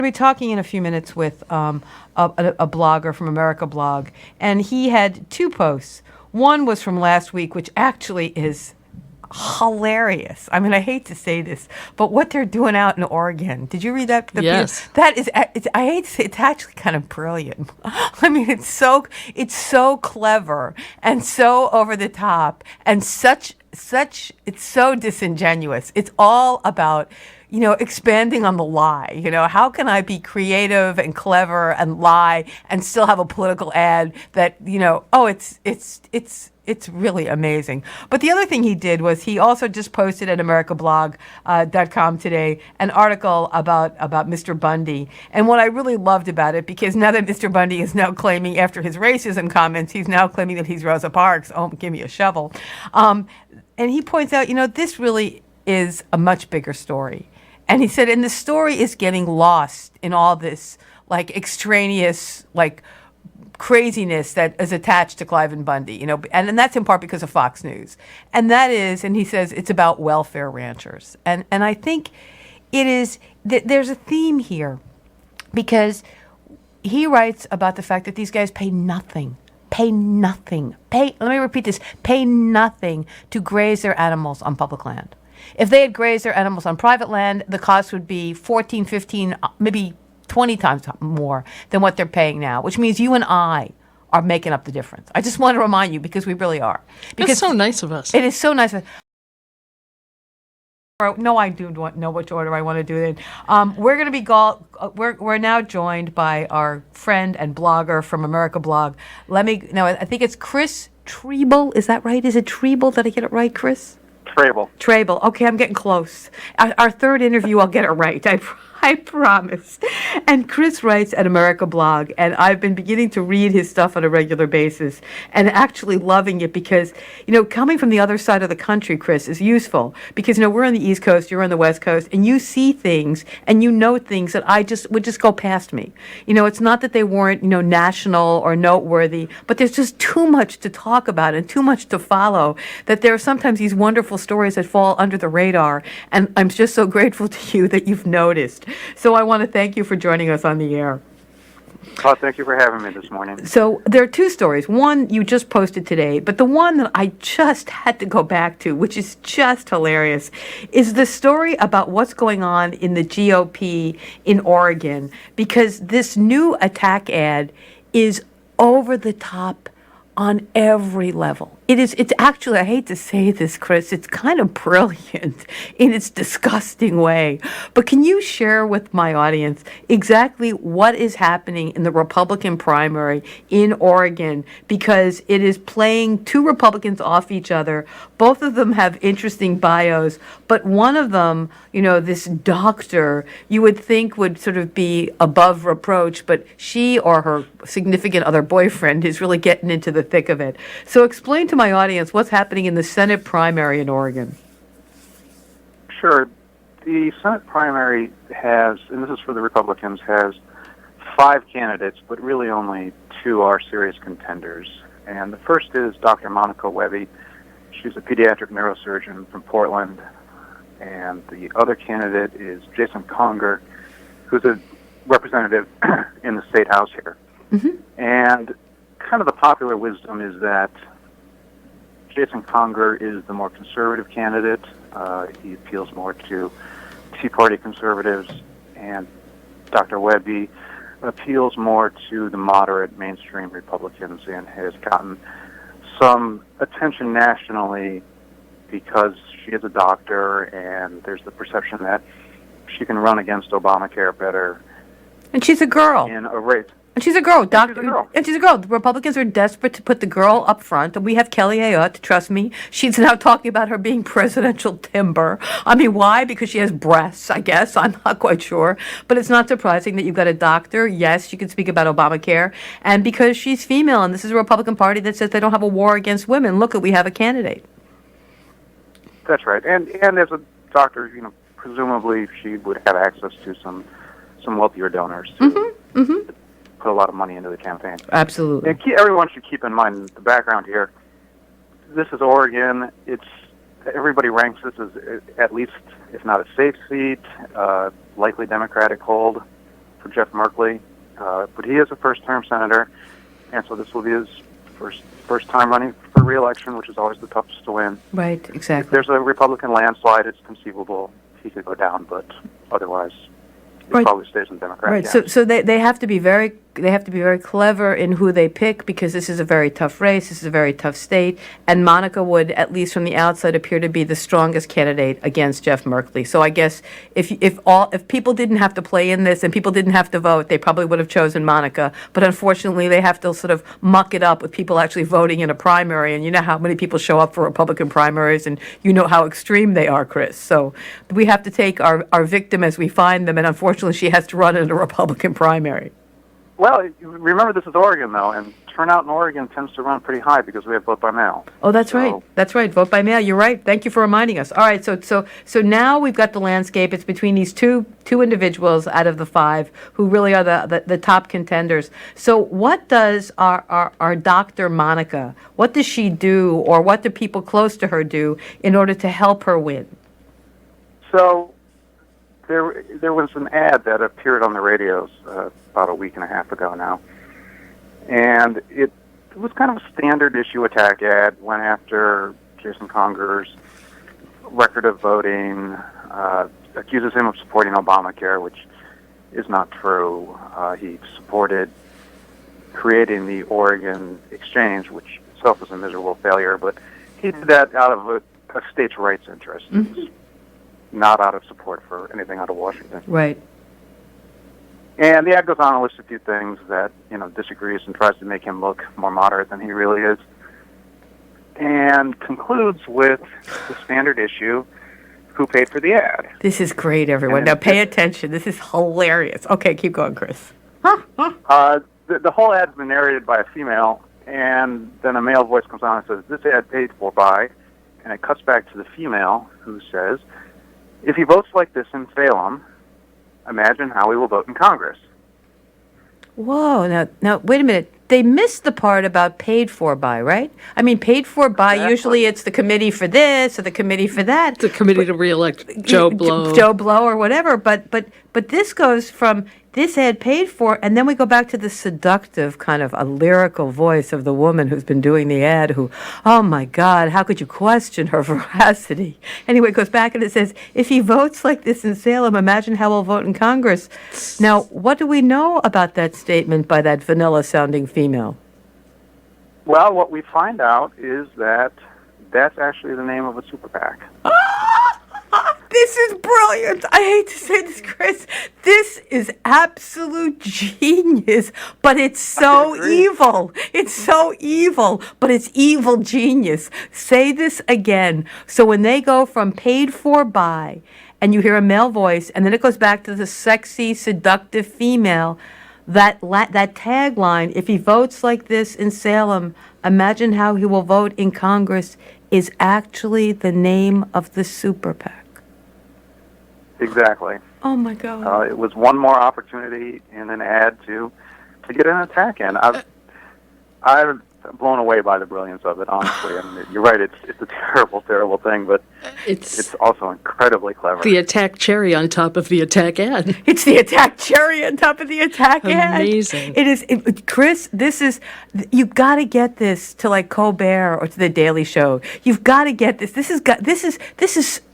Be talking in a few minutes with a blogger from America Blog, and he had two posts. One was from last week, which actually is hilarious. I mean, I hate to say this, but what they're doing out in Oregon. Did you read that? Yes. That is, I hate to say, it's actually kind of brilliant. I mean, it's so clever and so over the top and it's so disingenuous. It's all about, expanding on the lie. How can I be creative and clever and lie and still have a political ad that, it's really amazing. But the other thing he did was he also just posted at AmericaBlog.com today an article about Mr. Bundy. And what I really loved about it, because now that Mr. Bundy is now claiming, after his racism comments, he's now claiming that he's Rosa Parks. Oh, give me a shovel. And he points out, this really is a much bigger story. And he said, and the story is getting lost in all this, extraneous, craziness that is attached to Clive and Bundy, and that's in part because of Fox News. And that is, and he says, it's about welfare ranchers. And I think it is, there's a theme here, because he writes about the fact that these guys pay nothing, let me repeat this, pay nothing to graze their animals on public land. If they had grazed their animals on private land, the cost would be 14, 15, maybe 20 times more than what they're paying now, which means you and I are making up the difference. I just want to remind you, because we really are. Because it's so nice of us. It is so nice. No, I do know which order I want to do it in. We're going to be we're now joined by our friend and blogger from America Blog. I think it's Chris Trejbal. Is that right? Is it Trejbal? Did I get it right, Chris? Trejbal. Okay, I'm getting close. Our third interview, I'll get it right. I promise. And Chris writes at America Blog, and I've been beginning to read his stuff on a regular basis and actually loving it because, coming from the other side of the country, Chris, is useful because, we're on the East Coast, you're on the West Coast, and you see things and you know things that would just go past me. It's not that they weren't, national or noteworthy, but there's just too much to talk about and too much to follow that there are sometimes these wonderful stories that fall under the radar. And I'm just so grateful to you that you've noticed. So I want to thank you for joining us on the air. Oh, thank you for having me this morning. So there are two stories. One you just posted today, but the one that I just had to go back to, which is just hilarious, is the story about what's going on in the GOP in Oregon, because this new attack ad is over the top on every level. It's actually, I hate to say this, Chris, it's kind of brilliant in its disgusting way. But can you share with my audience exactly what is happening in the Republican primary in Oregon? Because it is playing two Republicans off each other. Both of them have interesting bios, but one of them, this doctor, you would think would sort of be above reproach, but she or her significant other boyfriend is really getting into the thick of it. So explain to my audience what's happening in the Senate primary in Oregon. Sure. The Senate primary has, and this is for the Republicans, has 5 candidates, but really only 2 are serious contenders. And the first is Dr. Monica Webby. She's a pediatric neurosurgeon from Portland. And the other candidate is Jason Conger, who's a representative in the state house here. Mm-hmm. And kind of the popular wisdom is that Jason Conger is the more conservative candidate. He appeals more to Tea Party conservatives, and Dr. Webby appeals more to the moderate mainstream Republicans and has gotten some attention nationally because she is a doctor and there's the perception that she can run against Obamacare better. And she's a girl. In a race. And she's a girl, doctor. And she's a girl. The Republicans are desperate to put the girl up front. And we have Kelly Ayotte, trust me. She's now talking about her being presidential timber. I mean, why? Because she has breasts, I guess. I'm not quite sure. But it's not surprising that you've got a doctor. Yes, you can speak about Obamacare. And because she's female, and this is a Republican Party that says they don't have a war against women. Look, we have a candidate. That's right. And as a doctor, presumably she would have access to some wealthier donors to put a lot of money into the campaign. Absolutely. And everyone should keep in mind the background here. This is Oregon. Everybody ranks this as at least, if not a safe seat, likely Democratic hold. for Jeff Merkley, but he is a first-term senator, and so this will be his first time running for re-election, which is always the toughest to win. Right, exactly. If there's a Republican landslide, it's conceivable he could go down, but otherwise, he probably stays in Democrat. Right. Yeah. So they have to be very clever in who they pick, because this is a very tough race. This is a very tough state, and Monica would, at least from the outside, appear to be the strongest candidate against Jeff Merkley. So I guess if people didn't have to play in this and people didn't have to vote, they probably would have chosen Monica. But unfortunately, they have to sort of muck it up with people actually voting in a primary, and you know how many people show up for Republican primaries, and you know how extreme they are, Chris. So we have to take our victim as we find them, and unfortunately, she has to run in a Republican primary. Well, remember this is Oregon, though, and turnout in Oregon tends to run pretty high because we have vote by mail. Oh, that's right. That's right. Vote by mail. You're right. Thank you for reminding us. All right. So now we've got the landscape. It's between these two individuals out of the five who really are the top contenders. So what does our Dr. Monica, what does she do, or what do people close to her do in order to help her win? So there was an ad that appeared on the radios about a week and a half ago now, and it was kind of a standard issue attack ad. Went after Jason Conger's record of voting, accuses him of supporting Obamacare, which is not true. He supported creating the Oregon Exchange, which itself was a miserable failure, but he did that out of a states' rights interest. Mm-hmm. Not out of support for anything out of Washington. Right. And the ad goes on and lists a few things that, disagrees and tries to make him look more moderate than he really is. And concludes with the standard issue, who paid for the ad? This is great, everyone. Now pay attention. This is hilarious. Okay, keep going, Chris. The whole ad's been narrated by a female, and then a male voice comes on and says, this ad paid for by, and it cuts back to the female who says, if he votes like this in Salem, imagine how he will vote in Congress. Whoa, now, wait a minute. They missed the part about paid for by, right? I mean, paid for by, exactly. Usually it's the committee for this or the committee for that. The committee to reelect Joe Blow. Joe Blow or whatever. But this goes from this ad paid for, and then we go back to the seductive kind of a lyrical voice of the woman who's been doing the ad who, oh my God, how could you question her veracity? Anyway, it goes back and it says, if he votes like this in Salem, imagine how he'll vote in Congress. Now, what do we know about that statement by that vanilla-sounding female? Well, what we find out is that that's actually the name of a super PAC. This is brilliant. I hate to say this, Chris. This is absolute genius, but it's so evil. It's so evil, but it's evil genius. Say this again. So when they go from paid for by, and you hear a male voice, and then it goes back to the sexy, seductive female, that tagline, if he votes like this in Salem, imagine how he will vote in Congress, is actually the name of the super PAC. Exactly. Oh my God! It was one more opportunity in an ad to get an attack in. I'm blown away by the brilliance of it. Honestly, I mean, you're right. It's a terrible, terrible thing, but it's also incredibly clever. The attack cherry on top of the attack ad. It's the attack cherry on top of the attack ad. Amazing. It is, Chris. This is, you got to get this to like Colbert or to the Daily Show. You've got to get this. This is.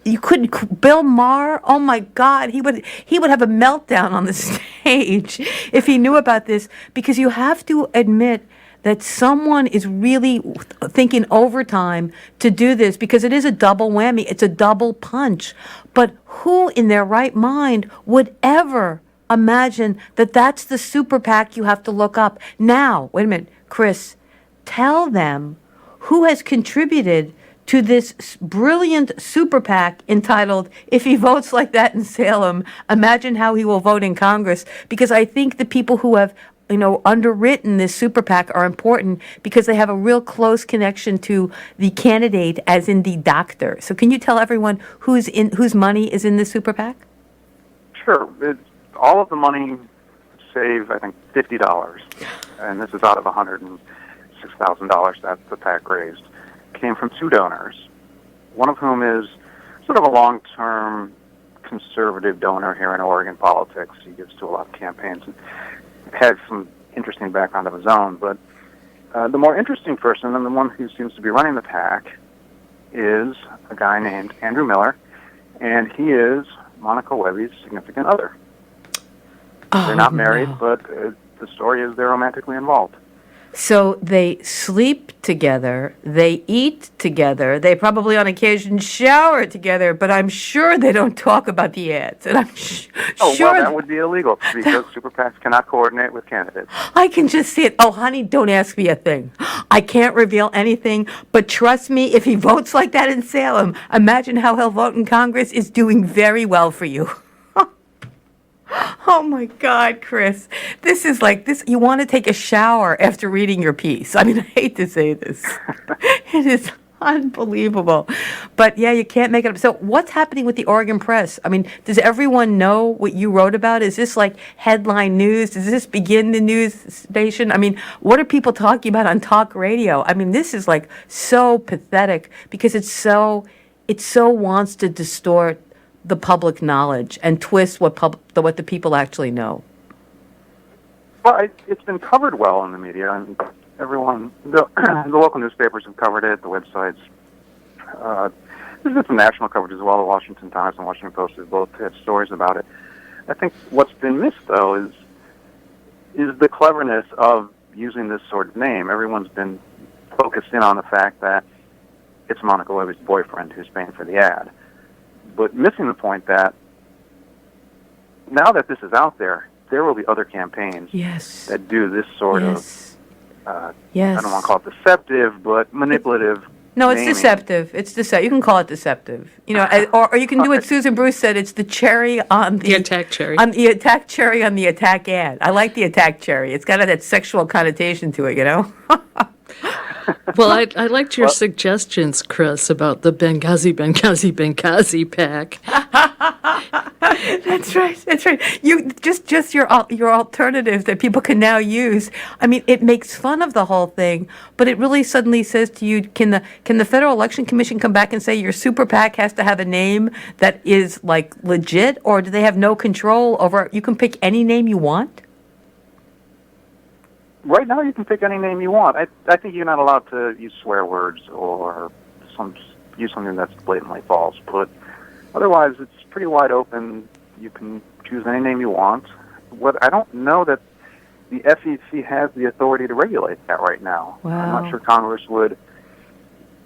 You couldn't. Bill Maher. Oh my God, he would have a meltdown on the stage if he knew about this, because you have to admit that someone is really thinking overtime to do this, because it is a double whammy. It's a double punch. But who in their right mind would ever imagine that that's the super PAC you have to look up? Now, wait a minute, Chris, tell them who has contributed to this brilliant super PAC entitled, if he votes like that in Salem, imagine how he will vote in Congress. Because I think the people who have, underwritten this super PAC are important, because they have a real close connection to the candidate, as in the doctor. So can you tell everyone whose money is in this super PAC? Sure. All of the money, save, I think, $50, and this is out of $106,000 that the PAC raised, came from two donors, one of whom is sort of a long-term conservative donor here in Oregon politics. He gives to a lot of campaigns and has some interesting background of his own. But the more interesting person, and the one who seems to be running the pack, is a guy named Andrew Miller, and he is Monica Webby's significant other. They're not married, but the story is they're romantically involved. So they sleep together, they eat together, they probably on occasion shower together, but I'm sure they don't talk about the ads. And I'm sure well, that would be illegal because super PACs cannot coordinate with candidates. I can just see it. Oh, honey, don't ask me a thing. I can't reveal anything, but trust me, if he votes like that in Salem, imagine how he'll vote in Congress. Is doing very well for you. Oh my God, Chris. This is like this. You want to take a shower after reading your piece. I mean, I hate to say this. It is unbelievable. But yeah, you can't make it up. So what's happening with the Oregon Press? I mean, does everyone know what you wrote about? Is this like headline news? Does this begin the news station? I mean, what are people talking about on talk radio? I mean, this is like so pathetic because it so wants to distort the public knowledge and twist what the people actually know. Well, it's been covered well in the media, and everyone, the local newspapers have covered it, the websites. There's been some national coverage as well. The Washington Times and Washington Post have both had stories about it. I think what's been missed, though, is the cleverness of using this sort of name. Everyone's been focused in on the fact that it's Monica Webby's boyfriend who's paying for the ad, but missing the point that now that this is out there, there will be other campaigns that do this sort of, I don't want to call it deceptive, but manipulative. No, it's naming. Deceptive. It's deceptive. You can call it deceptive. You know, or you can do what Susan Bruce said. It's the cherry on the attack cherry. On the attack cherry on the attack ad. I like the attack cherry. It's got that sexual connotation to it, you know? Well, I liked your suggestions, Chris, about the Benghazi pack. That's right. That's right. You just your alternatives that people can now use. I mean, it makes fun of the whole thing, but it really suddenly says to you, can the Federal Election Commission come back and say your super PAC has to have a name that is like legit, or do they have no control over? You can pick any name you want. Right now, you can pick any name you want. I think you're not allowed to use swear words or use something that's blatantly false. But otherwise, it's pretty wide open. You can choose any name you want. What I don't know that the FEC has the authority to regulate that right now. Wow. I'm not sure Congress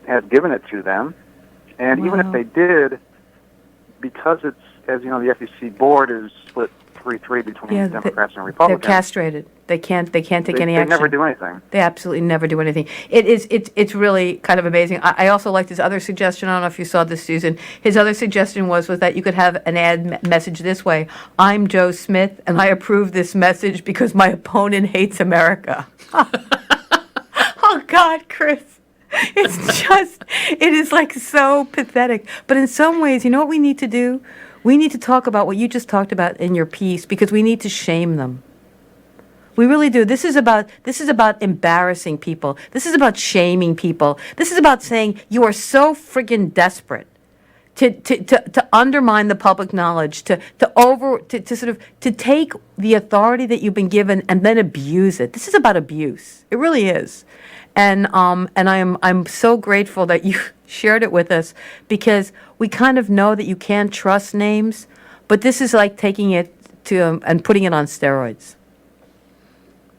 has given it to them. And even if they did, because it's, as you know, the FEC board is split 3-3 between Democrats and Republicans. They're castrated. They can't take any action. They never do anything. They absolutely never do anything. It's really kind of amazing. I also liked his other suggestion. I don't know if you saw this, Susan. His other suggestion was that you could have an ad message this way: I'm Joe Smith, and I approve this message because my opponent hates America. Oh God, Chris. It is like so pathetic. But in some ways, you know what we need to do? We need to talk about what you just talked about in your piece, because we need to shame them. We really do. This is about embarrassing people. This is about shaming people. This is about saying you are so friggin' desperate to undermine the public knowledge, to take the authority that you've been given and then abuse it. This is about abuse. It really is. And I'm so grateful that you shared it with us, because we kind of know that you can't trust names, but this is like taking it to and putting it on steroids.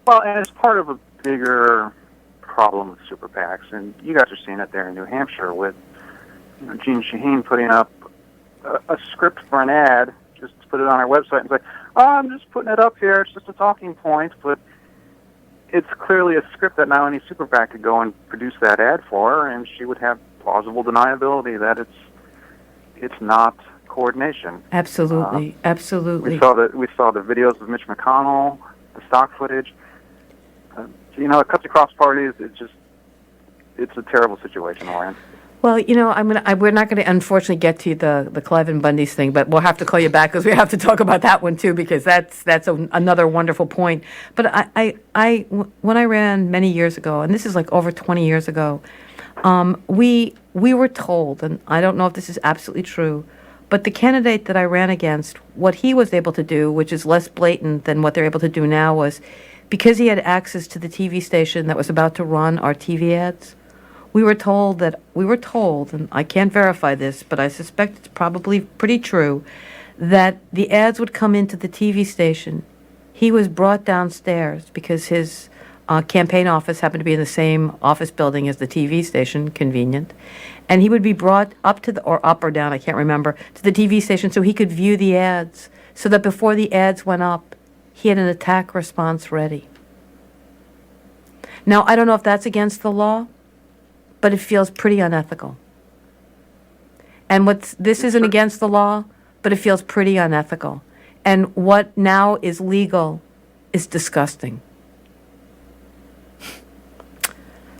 Well, and it's part of a bigger problem with super PACs, and you guys are seeing it there in New Hampshire with Gene Shaheen putting up a script for an ad, just to put it on our website and say, "Oh, I'm just putting it up here. It's just a talking point," but it's clearly a script that now any super PAC could go and produce that ad for, and she would have plausible deniability that it's not coordination. Absolutely, absolutely. We saw the videos of Mitch McConnell, the stock footage. It cuts across parties. It's a terrible situation, Lauren. Well, we're not going to unfortunately get to the Clive Bundy's thing, but we'll have to call you back because we have to talk about that one too, because that's another wonderful point. But when I ran many years ago, and this is like over 20 years ago, we were told, and I don't know if this is absolutely true, But the candidate that I ran against, what he was able to do, which is less blatant than what they're able to do now, was because he had access to the TV station that was about to run our TV ads, we were told, and I can't verify this, but I suspect it's probably pretty true, that the ads would come into the TV station. He was brought downstairs because his campaign office happened to be in the same office building as the TV station, convenient. And he would be brought up to or up or down, I can't remember, to the TV station so he could view the ads, so that before the ads went up, he had an attack response ready. Now, I don't know if that's against the law, but it feels pretty unethical. And this isn't against the law, but it feels pretty unethical. And what now is legal is disgusting.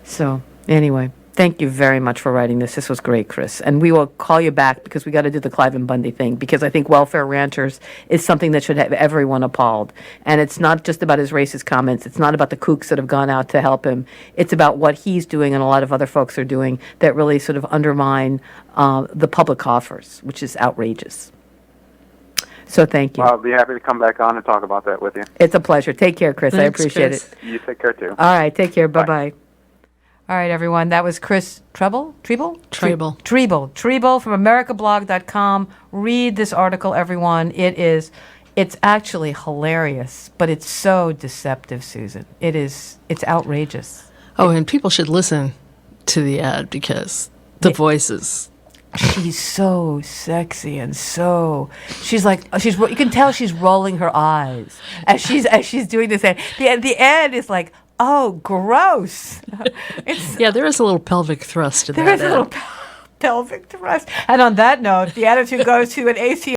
So, anyway, thank you very much for writing this. This was great, Chris. And we will call you back because we got to do the Clive and Bundy thing, because I think welfare ranchers is something that should have everyone appalled. And it's not just about his racist comments. It's not about the kooks that have gone out to help him. It's about what he's doing and a lot of other folks are doing that really sort of undermine the public coffers, which is outrageous. So thank you. I'll be happy to come back on and talk about that with you. It's a pleasure. Take care, Chris. Thanks, I appreciate Chris. it. You take care, too. All right, take care. Bye-bye. All right, everyone. That was Chris Trejbal from AmericaBlog.com. Read this article, everyone. It's actually hilarious, but it's so deceptive, Susan. It's outrageous. Oh, and people should listen to the ad because the voices. She's so sexy and she's like, you can tell she's rolling her eyes as she's doing this ad. The ad is like, oh, gross. Yeah, there is a little pelvic thrust in that. There is a little pelvic thrust. And on that note, the attitude goes to an ACO.